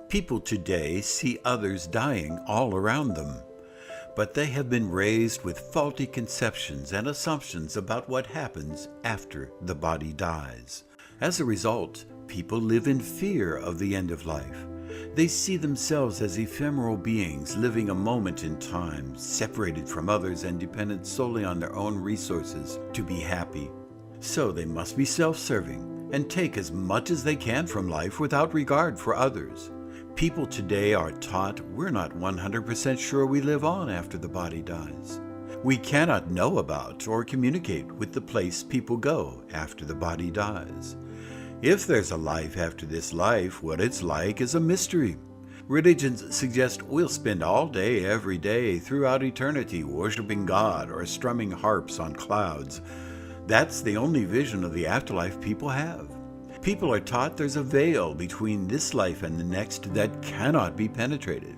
People today see others dying all around them, but they have been raised with faulty conceptions and assumptions about what happens after the body dies. As a result, people live in fear of the end of life. They see themselves as ephemeral beings living a moment in time, separated from others and dependent solely on their own resources to be happy. So they must be self-serving and take as much as they can from life without regard for others. People today are taught we're not 100% sure we live on after the body dies. We cannot know about or communicate with the place people go after the body dies. If there's a life after this life, what it's like is a mystery. Religions suggest we'll spend all day, every day, throughout eternity, worshiping God or strumming harps on clouds. That's the only vision of the afterlife people have. People are taught there's a veil between this life and the next that cannot be penetrated.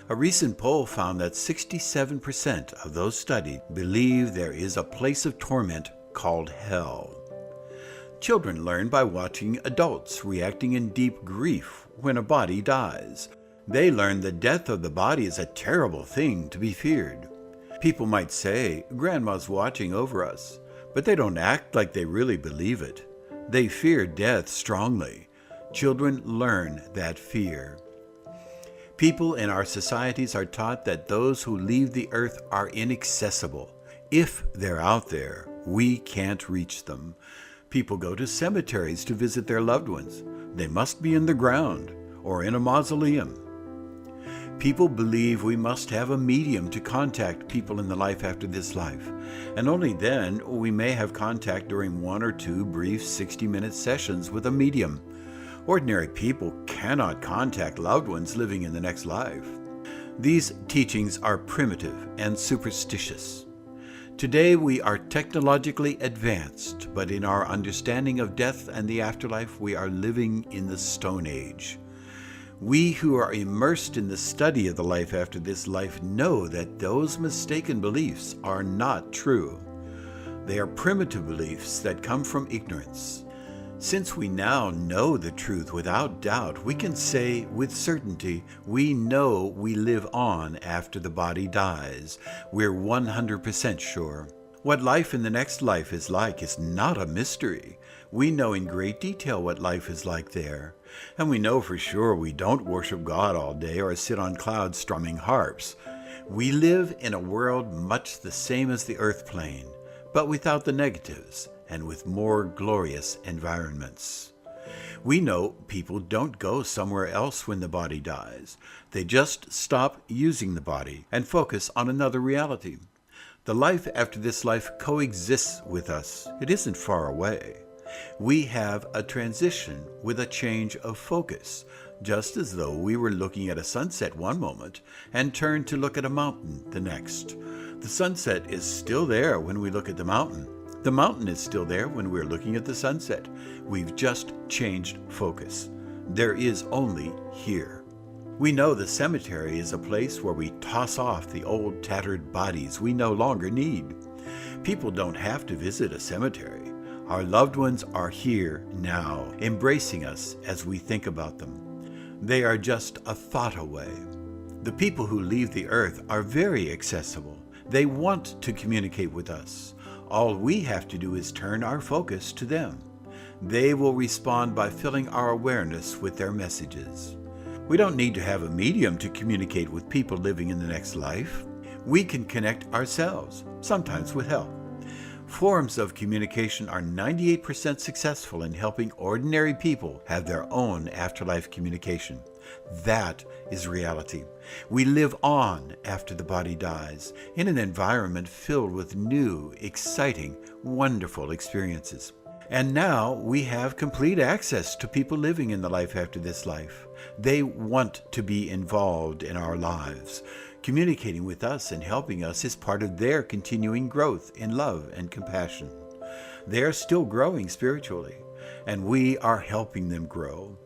A recent poll found that 67% of those studied believe there is a place of torment called hell. Children learn by watching adults reacting in deep grief when a body dies. They learn the death of the body is a terrible thing to be feared. People might say, "Grandma's watching over us," but they don't act like they really believe it. They fear death strongly. Children learn that fear. People in our societies are taught that those who leave the earth are inaccessible. If they're out there, we can't reach them. People go to cemeteries to visit their loved ones. They must be in the ground or in a mausoleum. People believe we must have a medium to contact people in the life after this life, and only then we may have contact during 1 or 2 brief 60-minute sessions with a medium. Ordinary people cannot contact loved ones living in the next life. These teachings are primitive and superstitious. Today we are technologically advanced, but in our understanding of death and the afterlife, we are living in the Stone Age. We who are immersed in the study of the life after this life know that those mistaken beliefs are not true. They are primitive beliefs that come from ignorance. Since we now know the truth without doubt, we can say with certainty, we know we live on after the body dies. We're 100% sure. What life in the next life is like is not a mystery. We know in great detail what life is like there. And we know for sure we don't worship God all day or sit on clouds strumming harps. We live in a world much the same as the earth plane, but without the negatives and with more glorious environments. We know people don't go somewhere else when the body dies. They just stop using the body and focus on another reality. The life after this life coexists with us. It isn't far away. We have a transition with a change of focus, just as though we were looking at a sunset one moment and turned to look at a mountain the next. The sunset is still there when we look at the mountain. The mountain is still there when we're looking at the sunset. We've just changed focus. There is only here. We know the cemetery is a place where we toss off the old tattered bodies we no longer need. People don't have to visit a cemetery. Our loved ones are here now, embracing us as we think about them. They are just a thought away. The people who leave the earth are very accessible. They want to communicate with us. All we have to do is turn our focus to them. They will respond by filling our awareness with their messages. We don't need to have a medium to communicate with people living in the next life. We can connect ourselves, sometimes with help. Forms of communication are 98% successful in helping ordinary people have their own afterlife communication. That is reality. We live on after the body dies in an environment filled with new, exciting, wonderful experiences. And now we have complete access to people living in the life after this life. They want to be involved in our lives. Communicating with us and helping us is part of their continuing growth in love and compassion. They are still growing spiritually, and we are helping them grow.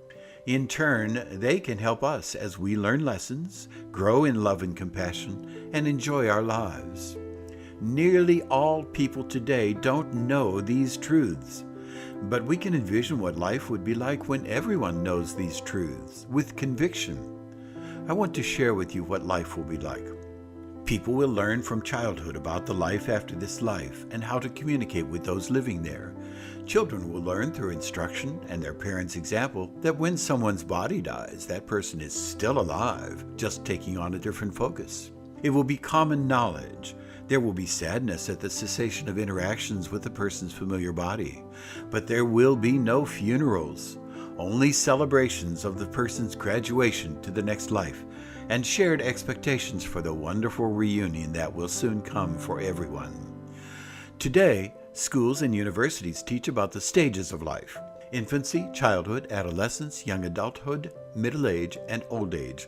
In turn, they can help us as we learn lessons, grow in love and compassion, and enjoy our lives. Nearly all people today don't know these truths. But we can envision what life would be like when everyone knows these truths with conviction. I want to share with you what life will be like. People will learn from childhood about the life after this life and how to communicate with those living there. Children will learn through instruction and their parents' example that when someone's body dies, that person is still alive, just taking on a different focus. It will be common knowledge. There will be sadness at the cessation of interactions with the person's familiar body, but there will be no funerals, only celebrations of the person's graduation to the next life and shared expectations for the wonderful reunion that will soon come for everyone. Today, schools and universities teach about the stages of life: infancy, childhood, adolescence, young adulthood, middle age, and old age.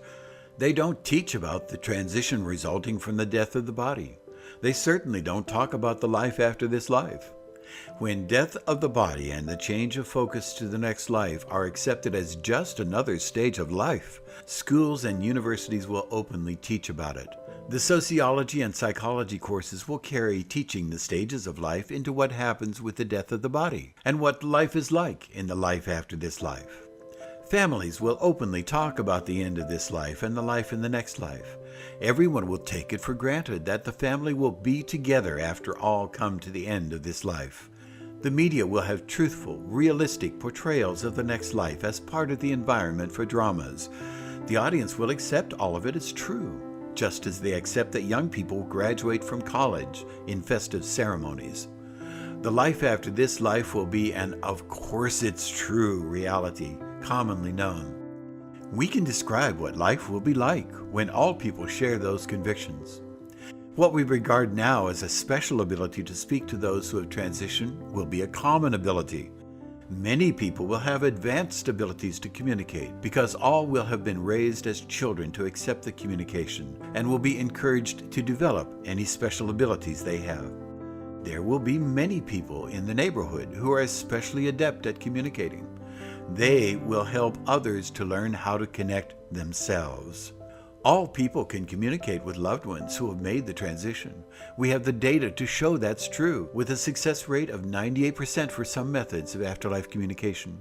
They don't teach about the transition resulting from the death of the body. They certainly don't talk about the life after this life. When death of the body and the change of focus to the next life are accepted as just another stage of life, schools and universities will openly teach about it. The sociology and psychology courses will carry teaching the stages of life into what happens with the death of the body and what life is like in the life after this life. Families will openly talk about the end of this life and the life in the next life. Everyone will take it for granted that the family will be together after all come to the end of this life. The media will have truthful, realistic portrayals of the next life as part of the environment for dramas. The audience will accept all of it as true, just as they accept that young people graduate from college in festive ceremonies. The life after this life will be an "of course it's true" reality, commonly known. We can describe what life will be like when all people share those convictions. What we regard now as a special ability to speak to those who have transitioned will be a common ability. Many people will have advanced abilities to communicate because all will have been raised as children to accept the communication and will be encouraged to develop any special abilities they have. There will be many people in the neighborhood who are especially adept at communicating. They will help others to learn how to connect themselves. All people can communicate with loved ones who have made the transition. We have the data to show that's true, with a success rate of 98% for some methods of afterlife communication.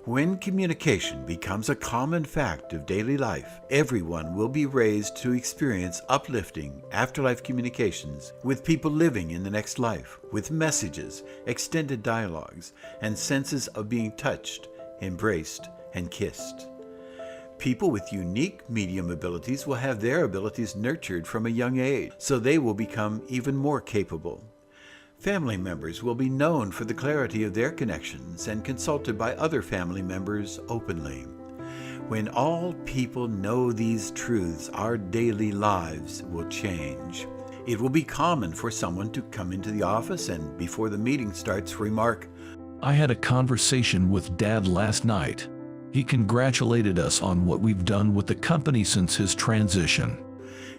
When communication becomes a common fact of daily life, everyone will be raised to experience uplifting afterlife communications with people living in the next life, with messages, extended dialogues, and senses of being touched, embraced, and kissed. People with unique medium abilities will have their abilities nurtured from a young age, so they will become even more capable. Family members will be known for the clarity of their connections and consulted by other family members openly. When all people know these truths, our daily lives will change. It will be common for someone to come into the office and, before the meeting starts, remark, "I had a conversation with Dad last night. He congratulated us on what we've done with the company since his transition."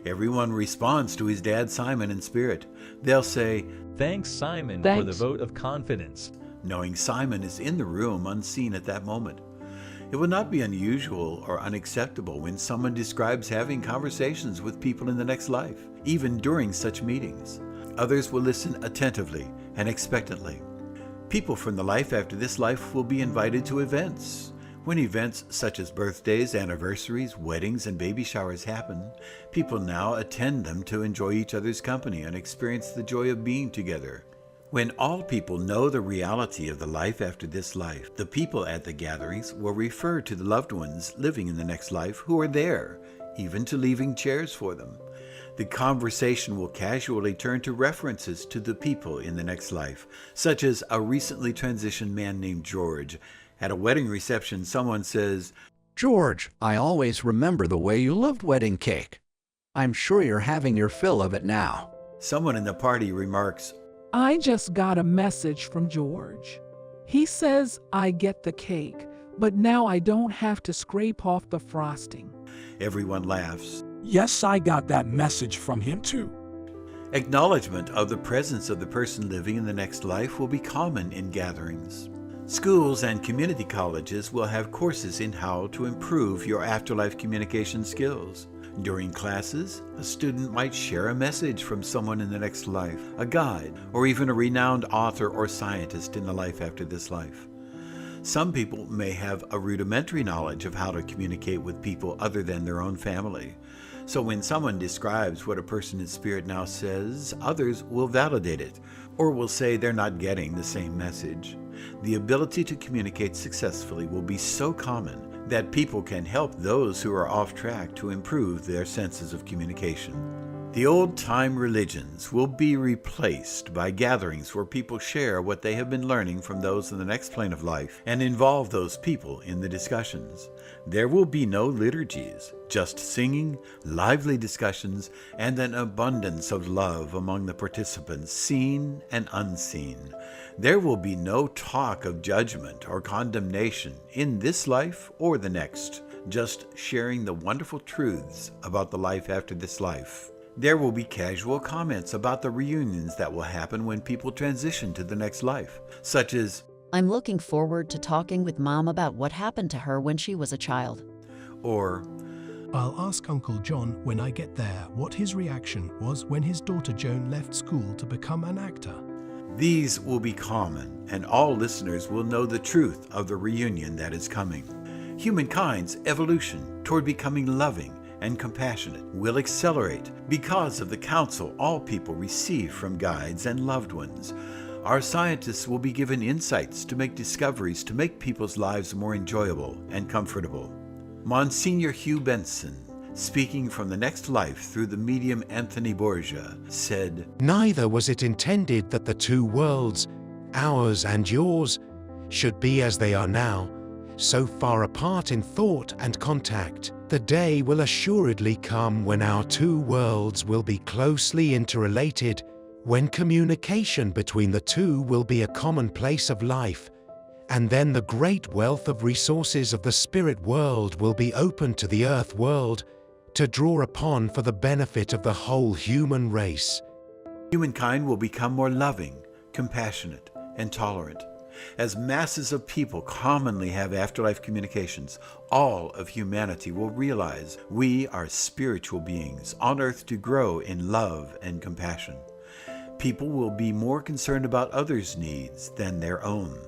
Everyone responds to his dad Simon in spirit. They'll say, "Thanks, Simon, for the vote of confidence," knowing Simon is in the room unseen at that moment. It will not be unusual or unacceptable when someone describes having conversations with people in the next life, even during such meetings. Others will listen attentively and expectantly. People from the life after this life will be invited to events. When events such as birthdays, anniversaries, weddings, and baby showers happen, people now attend them to enjoy each other's company and experience the joy of being together. When all people know the reality of the life after this life, the people at the gatherings will refer to the loved ones living in the next life who are there, even to leaving chairs for them. The conversation will casually turn to references to the people in the next life, such as a recently transitioned man named George. At a wedding reception, someone says, "George, I always remember the way you loved wedding cake. I'm sure you're having your fill of it now." Someone in the party remarks, "I just got a message from George. He says I get the cake, but now I don't have to scrape off the frosting." Everyone laughs. "Yes, I got that message from him too." Acknowledgement of the presence of the person living in the next life will be common in gatherings. Schools and community colleges will have courses in how to improve your afterlife communication skills. During classes, a student might share a message from someone in the next life, a guide, or even a renowned author or scientist in the life after this life. Some people may have a rudimentary knowledge of how to communicate with people other than their own family. So when someone describes what a person in spirit now says, others will validate it, or will say they're not getting the same message. The ability to communicate successfully will be so common that people can help those who are off track to improve their senses of communication. The old-time religions will be replaced by gatherings where people share what they have been learning from those in the next plane of life and involve those people in the discussions. There will be no liturgies, just singing, lively discussions, and an abundance of love among the participants, seen and unseen. There will be no talk of judgment or condemnation in this life or the next, just sharing the wonderful truths about the life after this life. There will be casual comments about the reunions that will happen when people transition to the next life, such as, "I'm looking forward to talking with Mom about what happened to her when she was a child." or "I'll ask Uncle John when I get there what his reaction was when his daughter Joan left school to become an actor." these will be common, and all listeners will know the truth of the reunion that is coming. Humankind's evolution toward becoming loving and compassionate will accelerate because of the counsel all people receive from guides and loved ones. Our scientists will be given insights to make discoveries to make people's lives more enjoyable and comfortable. Monsignor Hugh Benson, speaking from the next life through the medium Anthony Borgia, said, "Neither was it intended that the two worlds, ours and yours, should be as they are now, so far apart in thought and contact. The day will assuredly come when our two worlds will be closely interrelated, when communication between the two will be a commonplace of life, and then the great wealth of resources of the spirit world will be open to the earth world to draw upon for the benefit of the whole human race." Humankind will become more loving, compassionate, and tolerant. As masses of people commonly have afterlife communications, all of humanity will realize we are spiritual beings on earth to grow in love and compassion. People will be more concerned about others' needs than their own.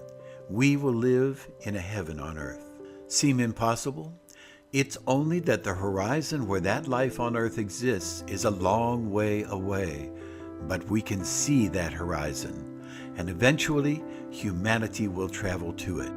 We will live in a heaven on earth. Seem impossible? It's only that the horizon where that life on earth exists is a long way away, but we can see that horizon, and eventually humanity will travel to it.